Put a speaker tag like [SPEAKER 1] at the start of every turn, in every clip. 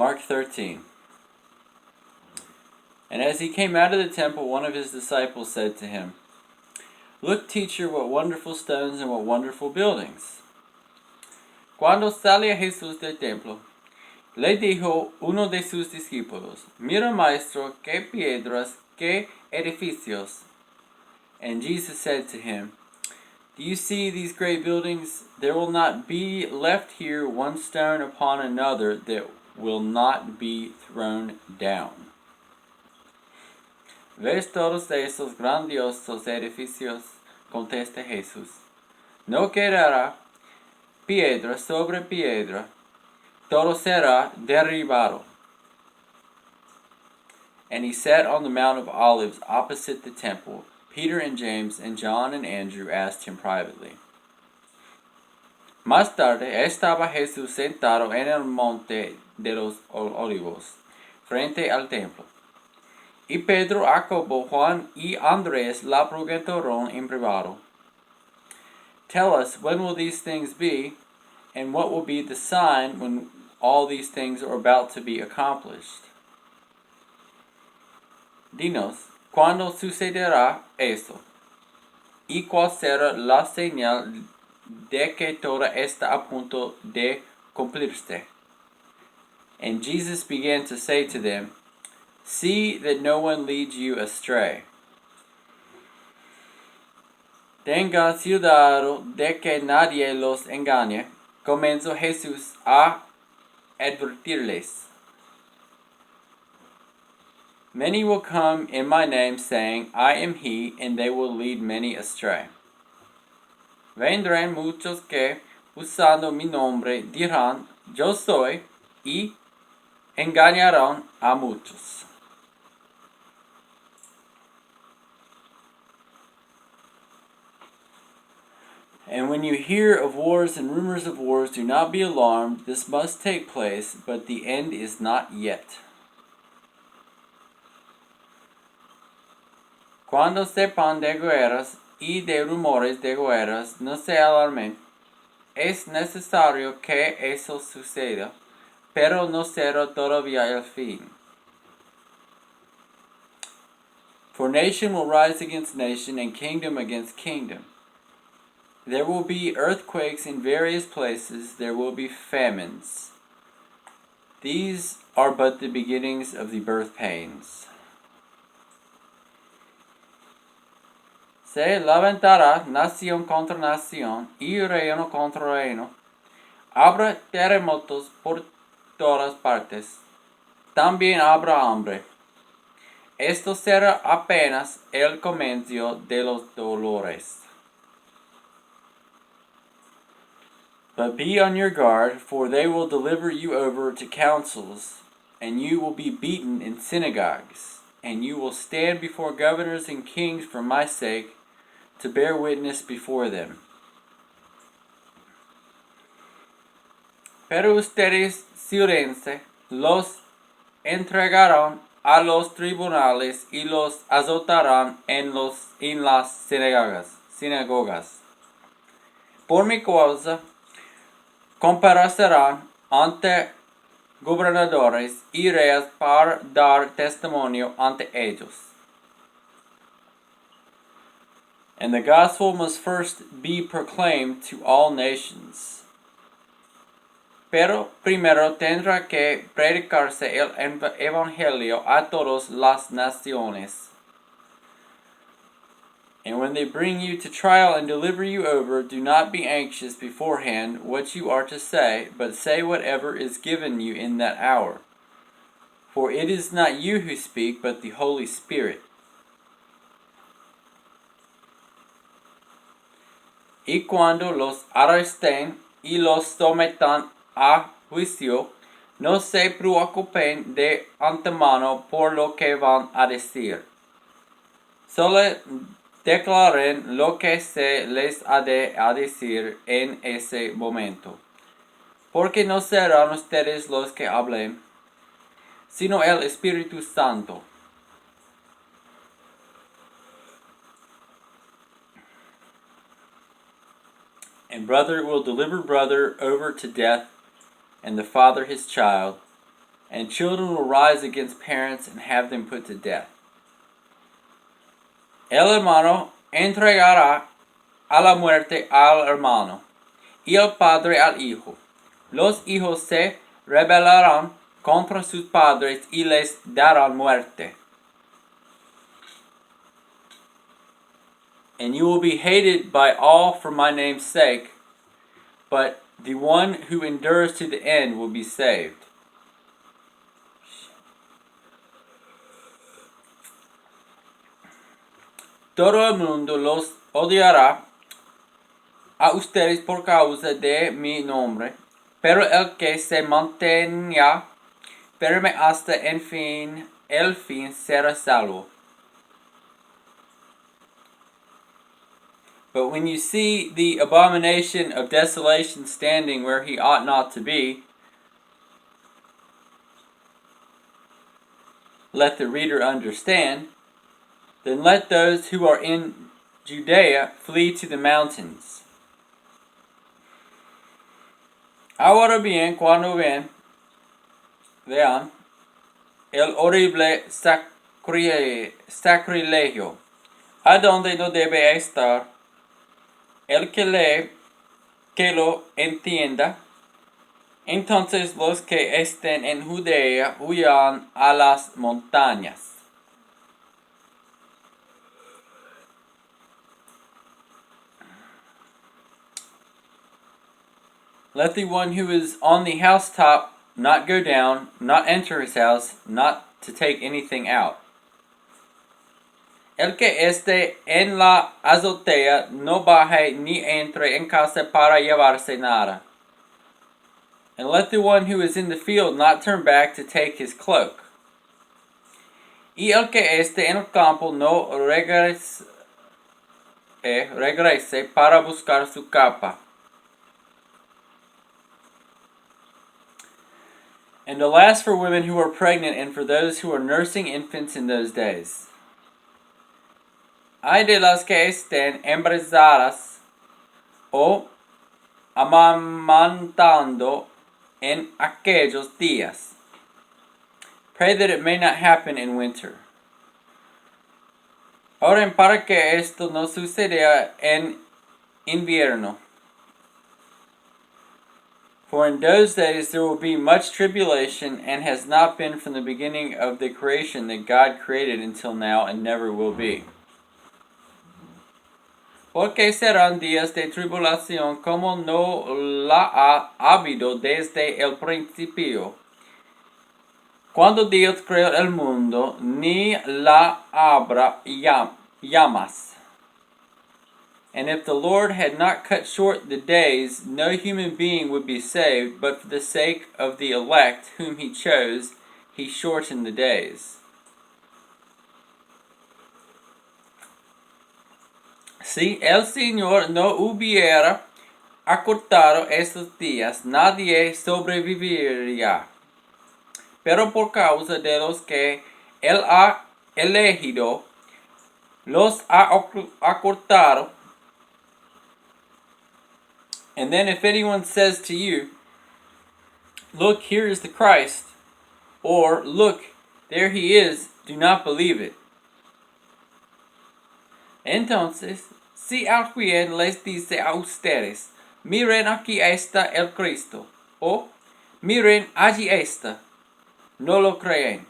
[SPEAKER 1] Mark 13. And as he came out of the temple, one of his disciples said to him, "Look, teacher, what wonderful stones and what wonderful buildings." Cuando salía Jesús del templo, le dijo uno de sus discípulos, "Mira, maestro, qué piedras, qué edificios." And Jesus said to him, "Do you see these great buildings? There will not be left here one stone upon another that will not be thrown down. ¿Ves todos esos grandiosos edificios?" Contesta Jesús. "No quedará piedra sobre piedra, todo será derribado." And he sat on the Mount of Olives opposite the temple. Peter and James and John and Andrew asked him privately. Más tarde estaba Jesús sentado en el monte de los olivos, frente al templo. Y Pedro, Jacobo, Juan y Andrés le preguntaron en privado, "Tell us, when will these things be, and what will be the sign when all these things are about to be accomplished? Dinos, ¿cuándo sucederá esto? ¿Y cuál será la señal de que todo está a punto de cumplirse?" And Jesus began to say to them, "See that no one leads you astray. Tengan cuidado de que nadie los engañe." Comenzó Jesús a advertirles. "Many will come in my name, saying, 'I am he,' and they will lead many astray. Vendrán muchos que, usando mi nombre, dirán, 'Yo soy,' y engañarán a muchos." And when you hear of wars and rumors of wars, do not be alarmed. This must take place, but the end is not yet. Cuando sepan de guerras y de rumores de guerras, no se alarmen. Es necesario que eso suceda, pero no será todavía el fin. For nation will rise against nation, and kingdom against kingdom. There will be earthquakes in various places. There will be famines. These are but the beginnings of the birth pains. Se levantará nación contra nación y reino contra reino. Habrá terremotos por todas partes. También habrá hambre. Esto será apenas el comienzo de los dolores. But be on your guard, for they will deliver you over to councils, and you will be beaten in synagogues, and you will stand before governors and kings for my sake, to bear witness before them. Pero ustedes, ciudadanos, los entregarán a los tribunales y los azotarán en las sinagogas. Por mi causa, comparecerán ante gobernadores y reyes para dar testimonio ante ellos. And the gospel must first be proclaimed to all nations. Pero primero tendrá que predicarse el evangelio a todas las naciones. And when they bring you to trial and deliver you over, do not be anxious beforehand what you are to say, but say whatever is given you in that hour. For it is not you who speak, but the Holy Spirit. Y cuando los arresten y los sometan a juicio, no se preocupen de antemano por lo que van a decir. Solo declaren lo que se les ha de decir en ese momento, porque no serán ustedes los que hablen, sino el Espíritu Santo. And brother will deliver brother over to death, and the father his child, and children will rise against parents and have them put to death. El hermano entregará a la muerte al hermano, y el padre al hijo. Los hijos se rebelarán contra sus padres y les darán muerte. And you will be hated by all for my name's sake, but the one who endures to the end will be saved. Todo el mundo los odiará a ustedes por causa de mi nombre, pero el que se mantenga firme hasta el fin será salvo. But when you see the abomination of desolation standing where he ought not to be, let the reader understand, then let those who are in Judea flee to the mountains. Ahora bien, cuando vean el horrible sacrilegio, a donde no debe estar, el que lo entienda, entonces los que estén en Judea huyan a las montañas. Let the one who is on the housetop not go down, not enter his house, not to take anything out. El que esté en la azotea no baje ni entre en casa para llevarse nada. And let the one who is in the field not turn back to take his cloak. Y el que esté en el campo no regrese para buscar su capa. And alas for women who are pregnant and for those who are nursing infants in those days. Ay de las que estén embarazadas o amamantando en aquellos días. Pray that it may not happen in winter. Oren para que esto no suceda en invierno. For in those days there will be much tribulation, and has not been from the beginning of the creation that God created until now, and never will be. Porque serán días de tribulación como no la ha habido desde el principio, cuando Dios creó el mundo, ni la habrá jamás. And if the Lord had not cut short the days, no human being would be saved, but for the sake of the elect whom he chose, he shortened the days. Si el Señor no hubiera acortado estos días, nadie sobreviviría. Pero por causa de los que Él ha elegido, los ha acortado. And then if anyone says to you, "Look, here is the Christ," or "Look, there he is," do not believe it. Entonces, si alguien les dice a ustedes, "Miren, aquí está el Cristo," o "Miren, allí está," no lo creen.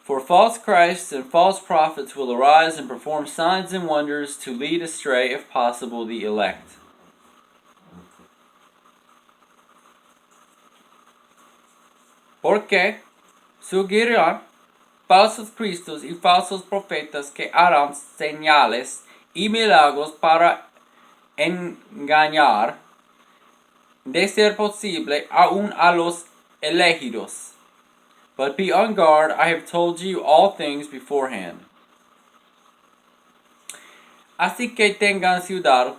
[SPEAKER 1] For false Christs and false prophets will arise and perform signs and wonders to lead astray, if possible, the elect. Porque surgirán falsos cristos y falsos profetas que harán señales y milagros para engañar, de ser posible, aún a los elegidos. But be on guard, I have told you all things beforehand. Así que tengan cuidado,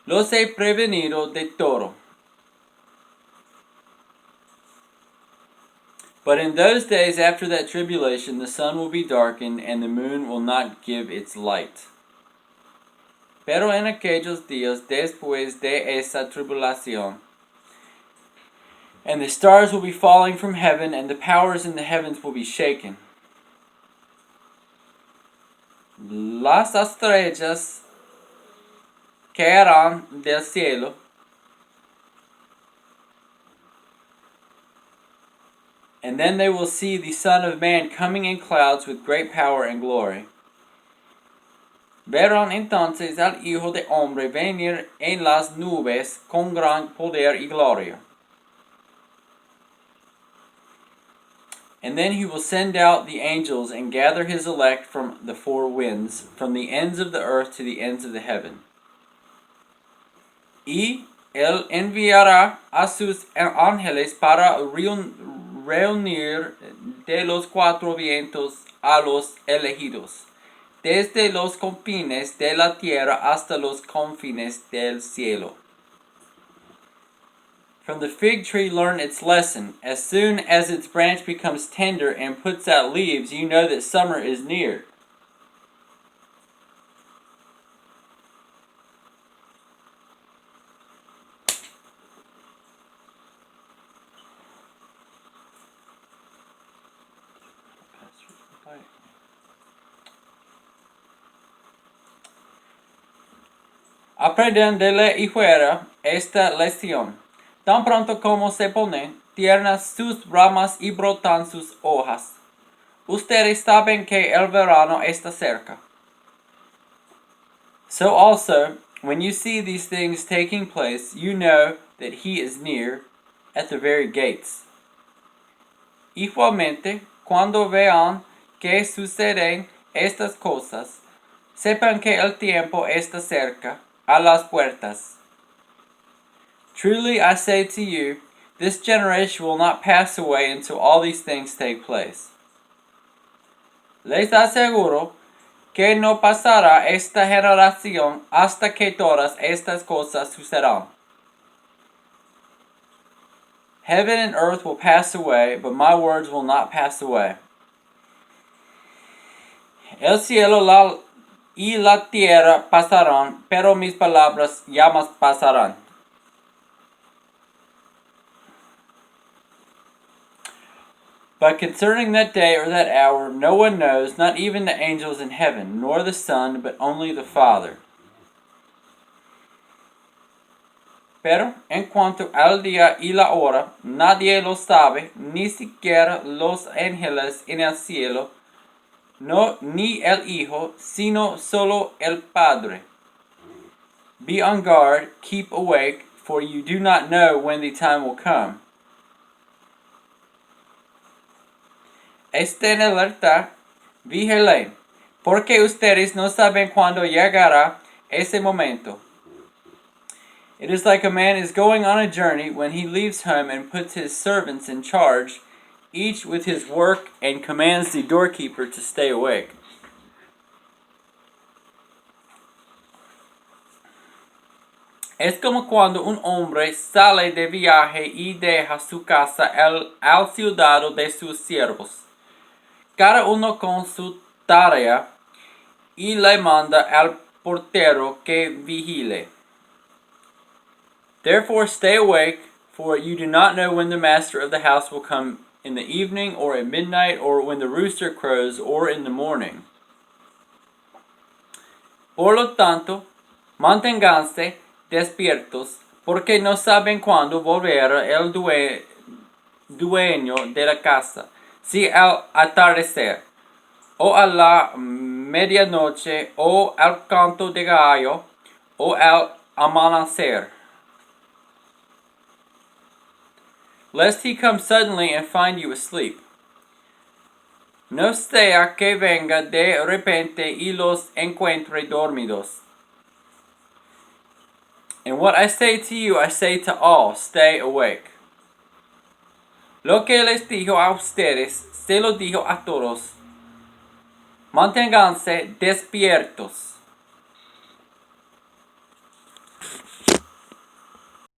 [SPEAKER 1] los he prevenido de todo. But in those days after that tribulation, the sun will be darkened, and the moon will not give its light. Pero en aquellos días después de esa tribulación, And the stars will be falling from heaven, and the powers in the heavens will be shaken. Las estrellas caerán del cielo, and then they will see the Son of Man coming in clouds with great power and glory. Verán entonces al Hijo de Hombre venir en las nubes con gran poder y gloria. And then he will send out the angels and gather his elect from the four winds, from the ends of the earth to the ends of the heaven. Y él enviará a sus ángeles para reunir de los cuatro vientos a los elegidos, desde los confines de la tierra hasta los confines del cielo. From the fig tree learn its lesson. As soon as its branch becomes tender and puts out leaves, you know that summer is near. Aprenden de la higuera esta lección. Tan pronto como se ponen tiernas sus ramas y brotan sus hojas, ustedes saben que el verano está cerca. So also, when you see these things taking place, you know that he is near, at the very gates. Igualmente, cuando vean que suceden estas cosas, sepan que el tiempo está cerca, a las puertas. Truly I say to you, this generation will not pass away until all these things take place. Les aseguro que no pasará esta generación hasta que todas estas cosas sucedan. Heaven and earth will pass away, but my words will not pass away. El cielo y la tierra pasarán, pero mis palabras jamás pasarán. But concerning that day or that hour, no one knows, not even the angels in heaven, nor the Son, but only the Father. Pero en cuanto al día y la hora, nadie lo sabe, ni siquiera los ángeles en el cielo, no ni el Hijo, sino solo el Padre. Be on guard, keep awake, for you do not know when the time will come. Estén alerta, vigílense, porque ustedes no saben cuándo llegará ese momento. It is like a man is going on a journey when he leaves home and puts his servants in charge, each with his work, and commands the doorkeeper to stay awake. Es como cuando un hombre sale de viaje y deja su casa al cuidado de sus siervos, cada uno con su tarea, y le manda al portero que vigile. Therefore stay awake, for you do not know when the master of the house will come, in the evening, or at midnight, or when the rooster crows, or in the morning. Por lo tanto, manténganse despiertos, porque no saben cuándo volverá el dueño de la casa, si al atardecer, o a la medianoche, o al canto de gallo, o al amanecer, lest he come suddenly and find you asleep. No sea que venga de repente y los encuentre dormidos. And what I say to you, I say to all, stay awake. Lo que les dijo a ustedes, se lo dijo a todos. Manténganse despiertos.